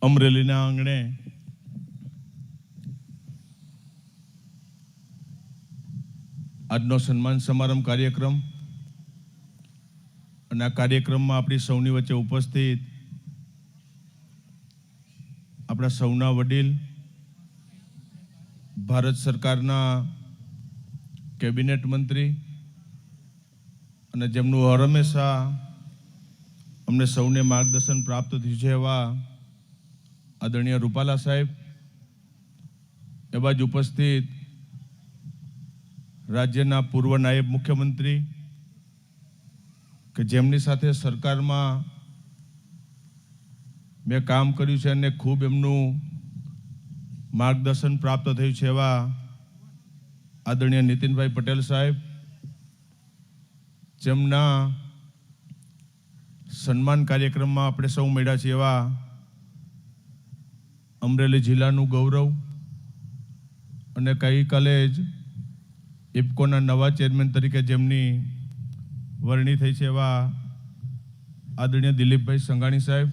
અમરેલીના આંગણે આજનો સન્માન સમારંભ કાર્યક્રમ અને આ કાર્યક્રમમાં આપણી સૌની વચ્ચે ઉપસ્થિત આપણા સૌના વડીલ, ભારત સરકારના કેબિનેટ મંત્રી અને જેમનું હંમેશા અમને સૌને માર્ગદર્શન પ્રાપ્ત થયું છે એવા આદરણીય રૂપાલા સાહેબ, એવા જ ઉપસ્થિત રાજ્યના પૂર્વ નાયબ મુખ્યમંત્રી કે જેમની સાથે સરકારમાં મેં કામ કર્યું છે અને ખૂબ એમનું માર્ગદર્શન પ્રાપ્ત થયું છે એવા આદરણીય નીતિનભાઈ પટેલ સાહેબ, જેમના સન્માન કાર્યક્રમમાં આપણે સૌ મળ્યા છીએ એવા અમરેલી જિલ્લાનું ગૌરવ અને ગઈકાલે જ ઇફકોના નવા ચેરમેન તરીકે જેમની વરણી થઈ છે એવા આદરણીય દિલીપભાઈ સંઘાણી સાહેબ,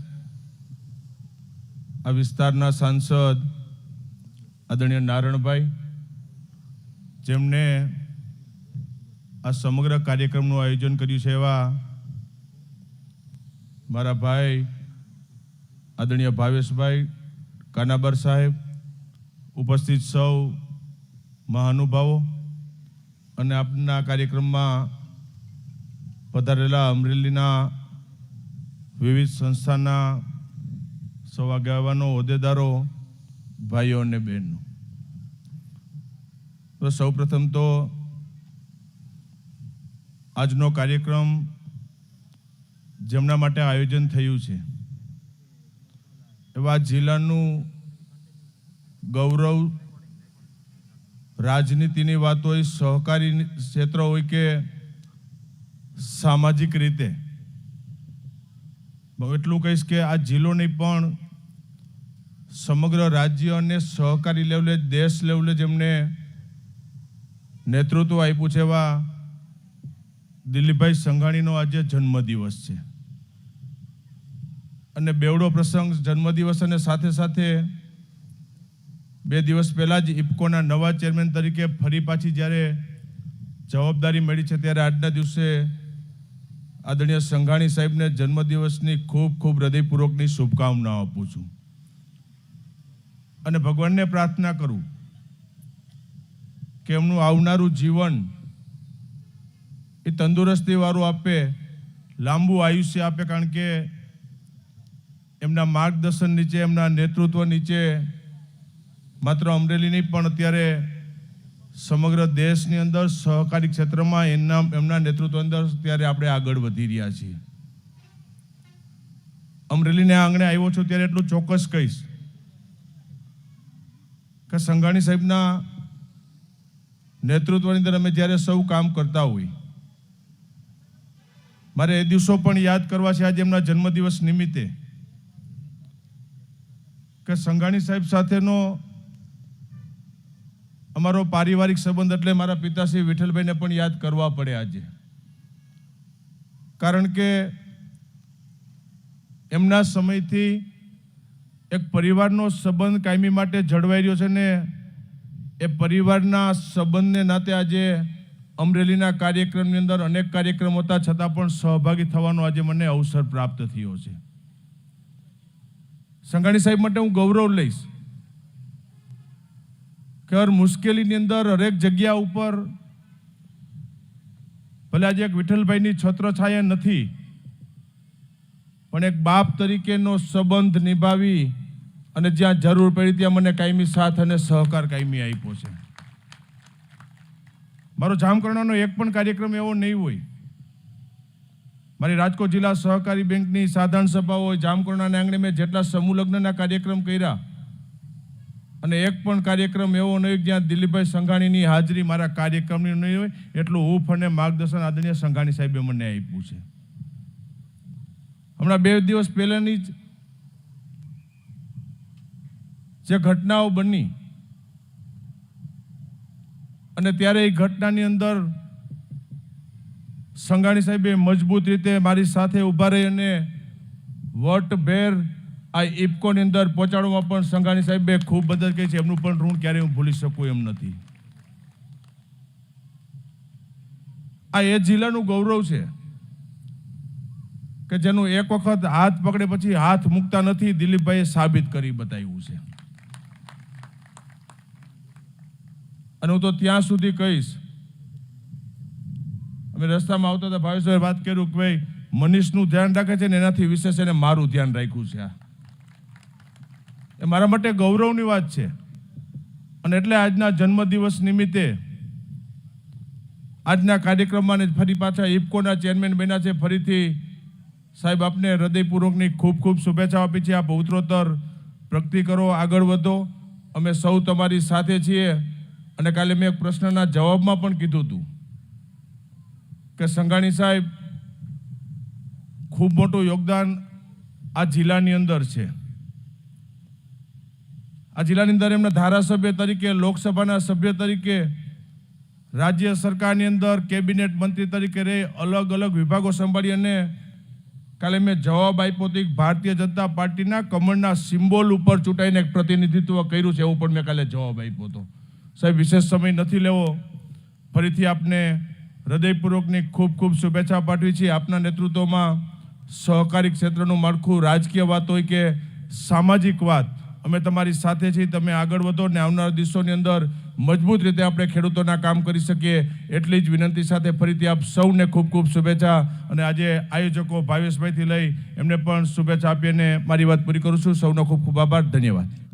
આ વિસ્તારના સાંસદ આદરણીય નારણભાઈ, જેમને આ સમગ્ર કાર્યક્રમનું આયોજન કર્યું છે એવા મારા ભાઈ આદરણીય ભાવેશભાઈ કાનાબર સાહેબ, ઉપસ્થિત સૌ મહાનુભાવો અને આપના કાર્યક્રમમાં પધારેલા અમરેલીના વિવિધ સંસ્થાના સૌ આગેવાનો, હોદ્દેદારો, ભાઈઓ અને બહેનો, તો સૌપ્રથમ તો આજનો કાર્યક્રમ જેમના માટે આયોજન થયું છે એવા જિલ્લાનું ગૌરવ, રાજનીતિની વાત હોય, સહકારી ક્ષેત્ર હોય કે સામાજિક રીતે, એટલું કહીશ કે આ જિલ્લો નહીં પણ સમગ્ર રાજ્ય અને સહકારી લેવલે, દેશ લેવલે જેમને નેતૃત્વ આપ્યું છે એવા દિલીપભાઈ સંઘાણીનો આજે જન્મદિવસ છે અને બેવડો પ્રસંગ જન્મદિવસ, અને સાથે સાથે 2 દિવસ પહેલાં જ ઇફકોના નવા ચેરમેન તરીકે ફરી પાછી જ્યારે જવાબદારી મળી છે ત્યારે આજના દિવસે આદરણીય સંઘાણી સાહેબને જન્મદિવસની ખૂબ ખૂબ હૃદયપૂર્વકની શુભકામનાઓ આપું છું અને ભગવાનને પ્રાર્થના કરું કે એમનું આવનારું જીવન એ તંદુરસ્તીવાળું આપે, લાંબુ આયુષ્ય આપે, કારણ કે એમના માર્ગદર્શન નીચે, એમના નેતૃત્વ નીચે માત્ર અમરેલી નહીં પણ અત્યારે સમગ્ર દેશની અંદર સહકારી ક્ષેત્રમાં એમના નેતૃત્વ અંદર ત્યારે આપણે આગળ વધી રહ્યા છીએ. અમરેલીને આંગણે આવ્યો છું ત્યારે એટલું ચોક્કસ કહીશ કે સંઘાણી સાહેબના નેતૃત્વની અંદર અમે જ્યારે સૌ કામ કરતા હોય, મારે એ દિવસો પણ યાદ કરવા છે આજે એમના જન્મદિવસ નિમિત્તે કે સંઘાણી સાહેબ સાથેનો અમારો પારિવારિક સંબંધ, એટલે મારા પિતાશ્રી વિઠ્ઠલભાઈને પણ યાદ કરવા પડે આજે, કારણ કે એમના સમયથી એક પરિવારનો સંબંધ કાયમી માટે જળવાઈ રહ્યો છે ને એ પરિવારના સંબંધને નાતે આજે અમરેલીના કાર્યક્રમની અંદર અનેક કાર્યક્રમ હતા છતાં પણ સહભાગી થવાનો આજે મને અવસર પ્રાપ્ત થયો છે. સંઘાણી સાહેબ માટે હું ગૌરવ લઈશ કે હર મુશ્કેલીની અંદર, હરેક જગ્યા ઉપર, ભલે આજે એક વિઠ્ઠલભાઈની છત્રછાયા નથી પણ એક બાપ તરીકેનો સંબંધ નિભાવી અને જ્યાં જરૂર પડી ત્યાં મને કાયમી સાથ અને સહકાર કાયમી આપ્યો છે. મારો જામકરણાનો એક પણ કાર્યક્રમ એવો નહીં હોય, મારી રાજકોટ જિલ્લા સહકારી બેંકની સાધારણ સભા હોય, જામકરણાના આંગણે મેં જેટલા સમૂહ લગ્નના કાર્યક્રમ કર્યા અને એક પણ કાર્યક્રમ એવો નહીં જ્યાં દિલીપભાઈ સંઘાણીની હાજરી મારા કાર્યક્રમની નહીં હોય, એટલું હૂંફ અને માર્ગદર્શન આદરણીય સંઘાણી સાહેબે મને આપ્યું છે. હમણાં 2 દિવસ પહેલાની જે ઘટનાઓ બની અને ત્યારે એ ઘટનાની અંદર સંઘાણી સાહેબે મજબૂત રીતે મારી સાથે ઊભા રહી અને વટભેર આ ઇફકોની અંદર પહોંચાડવામાં પણ સંઘાણી સાહેબે ખૂબ મદદ કરી છે. એમનું પણ ઋણ ક્યારેય હું ભૂલી શકું એમ નથી. આ એ જિલ્લાનું ગૌરવ છે કે જેનું એક વખત હાથ પકડે પછી હાથ મૂકતા નથી. દિલીપભાઈએ સાબિત કરી બતાવ્યું છે. અને હું તો ત્યાં સુધી કહીશ, અમે રસ્તામાં આવતા હતા, ભાવેશભાઈ વાત કર્યું કે ભાઈ મનીષનું ધ્યાન રાખે છે ને એનાથી વિશેષ એને મારું ધ્યાન રાખ્યું છે. એ મારા માટે ગૌરવની વાત છે. અને એટલે આજના જન્મદિવસ નિમિત્તે આજના કાર્યક્રમમાં ફરી પાછા ઇફકોના ચેરમેન બન્યા છે. ફરીથી સાહેબ આપને હૃદયપૂર્વકની ખૂબ ખૂબ શુભેચ્છાઓ આપી છે. આપ ઉત્તરોત્તર પ્રગતિ કરો, આગળ વધો. અમે સૌ તમારી સાથે છીએ. અને કાલે મેં એક પ્રશ્નના જવાબમાં પણ કીધું હતું કે સંઘાણી સાહેબ ખૂબ મોટું યોગદાન આ જિલ્લાની અંદર છે. આ જિલ્લાની અંદર એમના ધારાસભ્ય તરીકે, લોકસભાના સભ્ય તરીકે, રાજ્ય સરકારની અંદર કેબિનેટ મંત્રી તરીકે રહી અલગ અલગ વિભાગો સંભાળી. અને કાલે મેં જવાબ આપ્યો હતો કે ભારતીય જનતા પાર્ટીના કમળના સિમ્બોલ ઉપર ચૂંટાઈને એક પ્રતિનિધિત્વ કર્યું છે. એવું પણ મેં કાલે જવાબ આપ્યો હતો. સાહેબ વિશેષ સમય નથી લેવો. ફરીથી આપને હૃદયપૂર્વકની ખૂબ ખૂબ શુભેચ્છા પાઠવી છે. આપના નેતૃત્વમાં સહકારી ક્ષેત્રનું માળખું, રાજકીય વાત હોય કે સામાજિક વાત, અમે તમારી સાથે છીએ. તમે આગળ વધો ને આવનારા દિવસોની અંદર મજબૂત રીતે આપણે ખેડૂતોના કામ કરી શકીએ એટલી જ વિનંતી સાથે ફરીથી આપ સૌને ખૂબ ખૂબ શુભેચ્છા. અને આજે આયોજકો ભાવેશભાઈથી લઈ એમને પણ શુભેચ્છા આપીને મારી વાત પૂરી કરું છું. સૌનો ખૂબ ખૂબ આભાર. ધન્યવાદ.